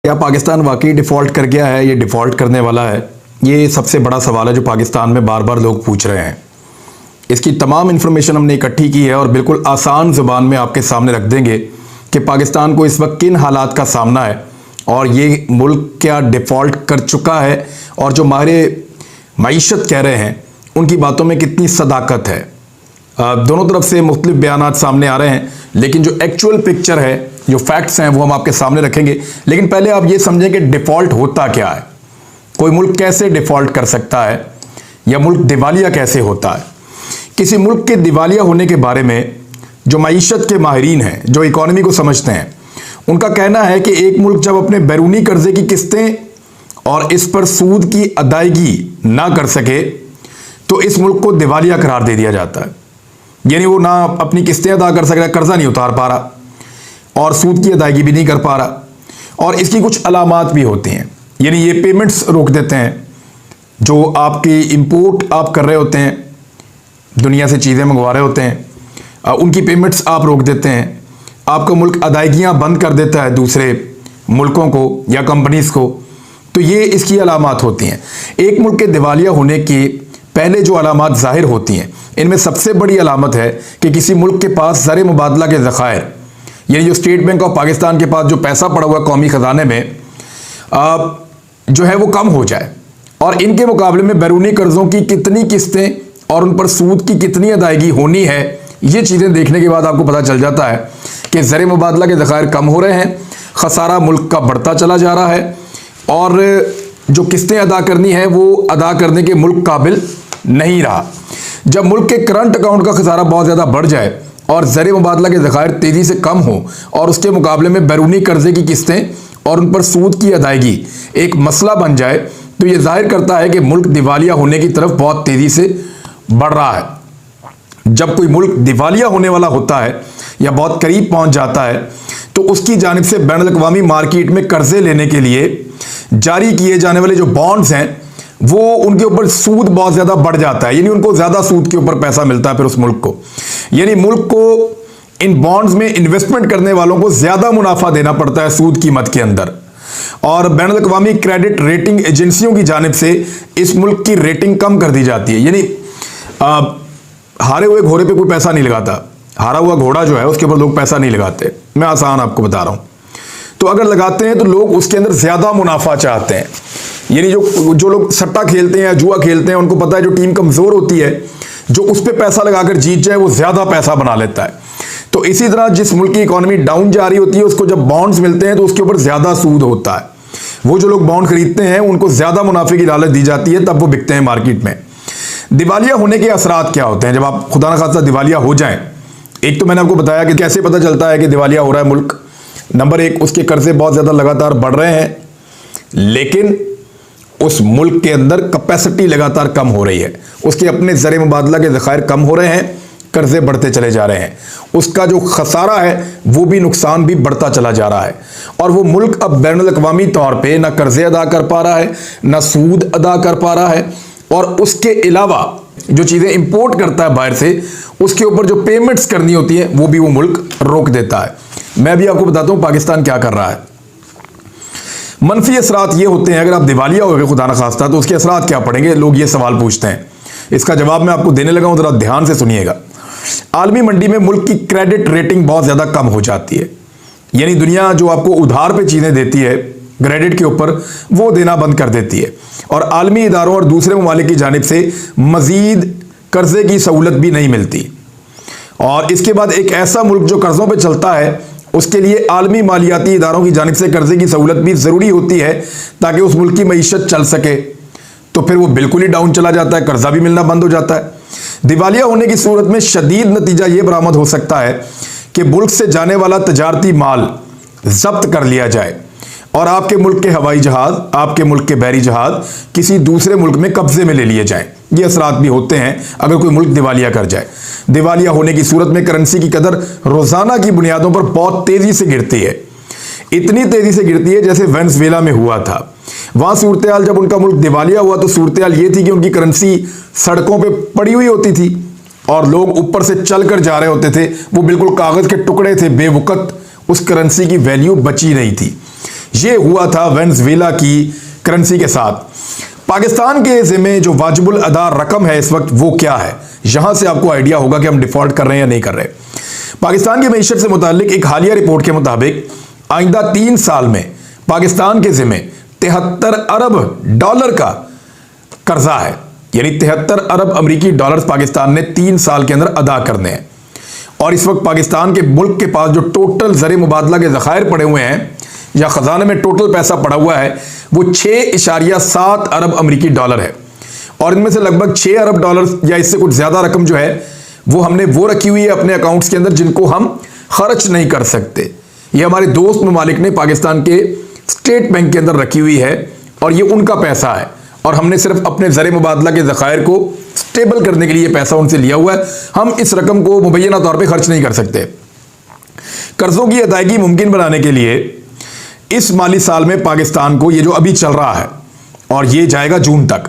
क्या पाकिस्तान वाकई डिफ़ॉल्ट कर गया है, ये डिफ़ॉल्ट करने वाला है? ये सबसे बड़ा सवाल है जो पाकिस्तान में बार बार लोग पूछ रहे हैं। इसकी तमाम इन्फॉर्मेशन हमने इकट्ठी की है और बिल्कुल आसान ज़ुबान में आपके सामने रख देंगे कि पाकिस्तान को इस वक्त किन हालात का सामना है और ये मुल्क क्या डिफ़ॉल्ट कर चुका है, और जो माहिर मईशत कह रहे हैं उनकी बातों में कितनी सदाकत है। दोनों तरफ से मुख्तलिफ बयानात सामने आ रहे हैं, लेकिन जो एक्चुअल पिक्चर है, जो फैक्ट्स हैं, वो हम आपके सामने रखेंगे। लेकिन पहले आप ये समझें कि डिफ़ॉल्ट होता क्या है, कोई मुल्क कैसे डिफ़ॉल्ट कर सकता है, या मुल्क दिवालिया कैसे होता है। किसी मुल्क के दिवालिया होने के बारे में जो मईशत के माहिरीन हैं, जो इकॉनमी को समझते हैं, उनका कहना है कि एक मुल्क जब अपने बैरूनी कर्जे की किस्तें और इस पर सूद की अदायगी ना कर सके तो इस मुल्क को दिवालिया करार दे दिया जाता है। यानी वो ना अपनी किस्तें अदा कर सक रहा, कर्जा नहीं उतार पा रहा और सूद की अदायगी भी नहीं कर पा रहा, और इसकी कुछ अलामात भी होती हैं। यानी ये पेमेंट्स रोक देते हैं, जो आपकी इंपोर्ट आप कर रहे होते हैं, दुनिया से चीज़ें मंगवा रहे होते हैं, उनकी पेमेंट्स आप रोक देते हैं। आपका मुल्क अदायगियाँ बंद कर देता है दूसरे मुल्कों को या कंपनीज़ को। तो ये इसकी अलामात होती हैं। एक मुल्क के दिवालिया होने की पहले जो अलामात ज़ाहिर होती हैं, इनमें सबसे बड़ी अलामत है कि किसी मुल्क के पास ज़र मुबादला के ज़खायर, यानी जो स्टेट बैंक ऑफ पाकिस्तान के पास जो पैसा पड़ा हुआ कौमी ख़जाने में जो है वो कम हो जाए, और इनके मुकाबले में बैरूनी कर्ज़ों की कितनी किस्तें और उन पर सूद की कितनी अदायगी होनी है। ये चीज़ें देखने के बाद आपको पता चल जाता है कि ज़र मुबादला के ज़खायर कम हो रहे हैं, खसारा मुल्क का बढ़ता चला जा रहा है, और जो किस्तें अदा करनी है वो अदा करने के मुल्क काबिल नहीं रहा। जब मुल्क के करंट अकाउंट का खसारा बहुत ज़्यादा बढ़ जाए और ज़र मुबादला के ज़खायर तेज़ी से कम हो, और उसके मुकाबले में बैरूनी कर्ज़े की किस्तें और उन पर सूद की अदायगी एक मसला बन जाए, तो ये जाहिर करता है कि मुल्क दिवालिया होने की तरफ बहुत तेज़ी से बढ़ रहा है। जब कोई मुल्क दिवालिया होने वाला होता है या बहुत करीब पहुंच जाता है, तो उसकी जानिब से बैनुल-अक़वामी मार्केट में कर्ज़े लेने के लिए जारी किए जाने वाले जो बॉन्ड्स हैं, वो उनके ऊपर सूद बहुत ज़्यादा बढ़ जाता है। यानी उनको ज़्यादा सूद के ऊपर पैसा मिलता है फिर उस मुल्क को। यानी मुल्क को इन बॉन्ड्स में इन्वेस्टमेंट करने वालों को ज़्यादा मुनाफा देना पड़ता है सूद कीमत के अंदर, और बैनुल-अक़वामी क्रेडिट रेटिंग एजेंसियों की जानिब से इस मुल्क की रेटिंग कम कर दी जाती है। यानी हारे हुए घोड़े पे कोई पैसा नहीं लगाता, हारा हुआ घोड़ा जो है उसके ऊपर लोग पैसा नहीं लगाते। मैं आसान आपको बता रहा हूँ। तो अगर लगाते हैं तो लोग उसके अंदर ज़्यादा मुनाफा चाहते हैं। यानी जो लोग सट्टा खेलते हैं या जुआ खेलते हैं, उनको पता है जो टीम कमज़ोर होती है, जो उस पर पैसा लगाकर जीत जाए वो ज़्यादा पैसा बना लेता है। तो इसी तरह जिस मुल्क की इकॉनमी डाउन जा रही होती है, उसको जब बॉन्ड्स मिलते हैं तो उसके ऊपर ज़्यादा सूद होता है। वो जो लोग बॉन्ड खरीदते हैं उनको ज़्यादा मुनाफे की लालच दी जाती है, तब वो बिकते हैं मार्केट में। दिवालिया होने के असरात क्या होते हैं जब आप खुदा न खास्ता दिवालिया हो जाएं? एक तो मैंने आपको बताया कि कैसे पता चलता है कि दिवालिया हो रहा है मुल्क। नंबर एक, उसके कर्जे बहुत ज़्यादा लगातार बढ़ रहे हैं, लेकिन उस मुल्क के अंदर कैपेसिटी लगातार कम हो रही है। उसके अपने ज़र मुबादला के ज़खायर कम हो रहे हैं, कर्जे बढ़ते चले जा रहे हैं, उसका जो खसारा है वो भी, नुकसान भी बढ़ता चला जा रहा है, और वो मुल्क अब बैनुल-अक़वामी तौर पे ना कर्जे अदा कर पा रहा है, ना सूद अदा कर पा रहा है, और उसके अलावा जो चीज़ें इंपोर्ट करता है बाहर से, उसके ऊपर जो पेमेंट्स करनी होती है वो भी वो मुल्क रोक देता है। मैं भी आपको बताता हूँ पाकिस्तान क्या कर रहा है। मनफी असरात ये होते हैं, अगर आप दिवालिया हो गए खुदा न खास्ता, तो उसके असरात क्या पड़ेंगे, लोग ये सवाल पूछते हैं। इसका जवाब मैं आपको देने लगा हूँ, ज़रा ध्यान से सुनिएगा। आलमी मंडी में मुल्क की क्रेडिट रेटिंग बहुत ज़्यादा कम हो जाती है। यानी दुनिया जो आपको उधार पे चीज़ें देती है क्रेडिट के ऊपर, वो देना बंद कर देती है, और आलमी इदारों और दूसरे ममालिक की जानिब से मज़ीद कर्ज़े की सहूलत भी नहीं मिलती। और इसके बाद एक ऐसा मुल्क जो कर्ज़ों पे चलता है, उसके लिए आलमी मालियाती इदारों की जानिब से कर्ज़े की सहूलत भी ज़रूरी होती है ताकि उस मुल्क की मईशत चल सके। तो फिर वो बिल्कुल ही डाउन चला जाता है, कर्ज़ा भी मिलना बंद हो जाता है। दिवालिया होने की सूरत में शदीद नतीजा ये बरामद हो सकता है कि मुल्क से जाने वाला तजारती माल जब्त कर लिया जाए, और आपके मुल्क के हवाई जहाज़, आपके मुल्क के बहरी जहाज़ किसी दूसरे मुल्क में कब्जे में ले लिए जाएं। ये असरात भी होते हैं अगर कोई मुल्क दिवालिया कर जाए। दिवालिया होने की सूरत में करेंसी की कदर रोज़ाना की बुनियादों पर बहुत तेज़ी से गिरती है। इतनी तेज़ी से गिरती है जैसे वेनेज़ुएला में हुआ था। वहाँ सूरत हाल, जब उनका मुल्क दिवालिया हुआ तो सूरत हाल ये थी कि उनकी करेंसी सड़कों पर पड़ी हुई होती थी और लोग ऊपर से चल कर जा रहे होते थे। वो बिल्कुल कागज़ के टुकड़े थे, बेवकत, उस करेंसी की वैल्यू बची नहीं थी। ये हुआ था वेनेजुएला की करेंसी के साथ। पाकिस्तान के ज़िम्मे जो वाजिबुल अदा रकम है इस वक्त वो क्या है, यहां से आपको आइडिया होगा कि हम डिफॉल्ट कर रहे हैं या नहीं कर रहे। पाकिस्तान की मईशत से मुतालिक एक हालिया रिपोर्ट के मुताबिक आइंदा 3 साल में पाकिस्तान के ज़िम्मे 73 अरब डॉलर का कर्जा है, यानी 73 अरब अमरीकी डॉलर्स पाकिस्तान ने 3 साल के अंदर अदा करने हैं। और इस वक्त पाकिस्तान के मुल्क के पास जो टोटल ज़र मुबादला के ज़खायर पड़े हुए हैं या ख़जाने में टोटल पैसा पड़ा हुआ है वो 6.7 अरब अमरीकी डॉलर है। और इनमें से लगभग 6 अरब डॉलर या इससे कुछ ज़्यादा रकम जो है वो हमने वो रखी हुई है अपने अकाउंट्स के अंदर जिनको हम खर्च नहीं कर सकते। ये हमारे दोस्त ममालिक ने पाकिस्तान के स्टेट बैंक के अंदर रखी हुई है और ये उनका पैसा है और हमने सिर्फ अपने ज़र मुबादला के ज़खायर को स्टेबल करने के लिए पैसा उनसे लिया हुआ है। हम इस रकम को मुबैना तौर पे खर्च नहीं कर सकते। कर्ज़ों की अदायगी मुमकिन बनाने के लिए इस माली साल में पाकिस्तान को, ये जो अभी चल रहा है और ये जाएगा जून तक,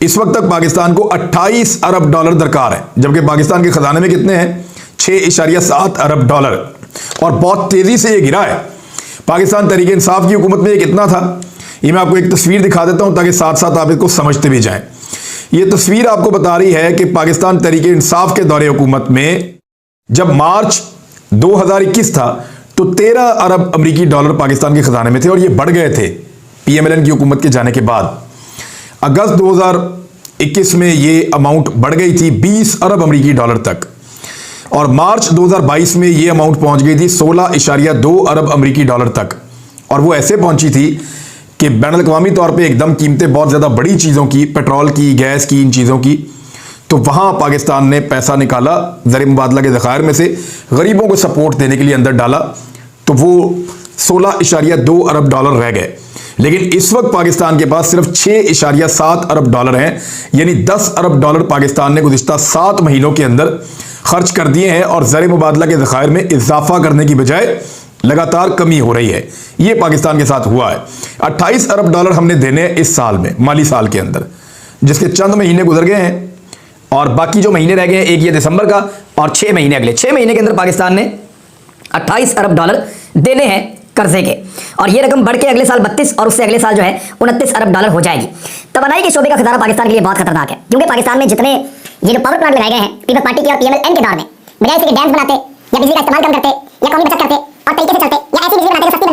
इस वक्त तक पाकिस्तान को 28 अरब डॉलर दरकार है, जबकि पाकिस्तान के खजाने में कितने हैं 6.7 अरब डॉलर। और बहुत तेजी से ये गिरा है। पाकिस्तान तहरीक इंसाफ की हुकूमत में ये कितना था, ये मैं आपको एक तस्वीर दिखा देता हूं ताकि साथ साथ आप इसको समझते भी जाएं। ये तस्वीर आपको बता रही है कि पाकिस्तान तहरीक इंसाफ के दौरे हुकूमत में जब मार्च 2021 था तो 13 अरब अमरीकी डॉलर पाकिस्तान के खजाने में थे और ये बढ़ गए थे PMLN की हुकूमत के जाने के बाद। अगस्त 2021 में ये अमाउंट बढ़ गई थी 20 अरब अमरीकी डॉलर तक और मार्च 2022 में ये अमाउंट पहुंच गई थी 16.2 अरब अमरीकी डॉलर तक। और वो ऐसे पहुंची थी कि बैनुल-अक़वामी तौर पे एकदम कीमतें बहुत ज़्यादा बड़ी चीज़ों की, पेट्रोल की, गैस की, इन चीज़ों की, तो वहाँ पाकिस्तान ने पैसा निकाला ज़र मुबादला के ज़खायर में से, गरीबों को सपोर्ट देने के लिए अंदर डाला, तो वो 16.2 अरब डॉलर रह गए। लेकिन इस वक्त पाकिस्तान के पास सिर्फ 6.7 अरब डॉलर हैं, यानी 10 अरब डॉलर पाकिस्तान ने गुज़िश्ता 7 महीनों के अंदर खर्च कर दिए हैं और ज़र मुबादला के ज़खायर में इजाफा करने की बजाय लगातार कमी हो रही है। ये पाकिस्तान के साथ हुआ है। 28 अरब डॉलर हमने देने हैं इस साल में, माली साल के अंदर, जिसके चंद महीने गुजर गए हैं और बाकी जो महीने रह गए हैं, एक ये दिसंबर का और 6 महीने अगले 6 महीने के अंदर पाकिस्तान ने 28 अरब डॉलर देने हैं कर्जे के। और ये रकम बढ़ के अगले साल 32 और उससे अगले साल जो है 29 अरब डॉलर हो जाएगी। तवानाई के शोबे का खजाना पाकिस्तान के लिए बहुत खतरनाक है, क्योंकि पाकिस्तान में जितने ये जो पावर प्लांट लगाए गए हैं पीपल्स पार्टी के और PMLN के दौर में, बजाय इसके डैम्स बनाते या बिजली का इस्तेमाल कम करते या कौमी बचत करते और तरीके से चलते या ऐसी बिजली बनाते जो सस्ती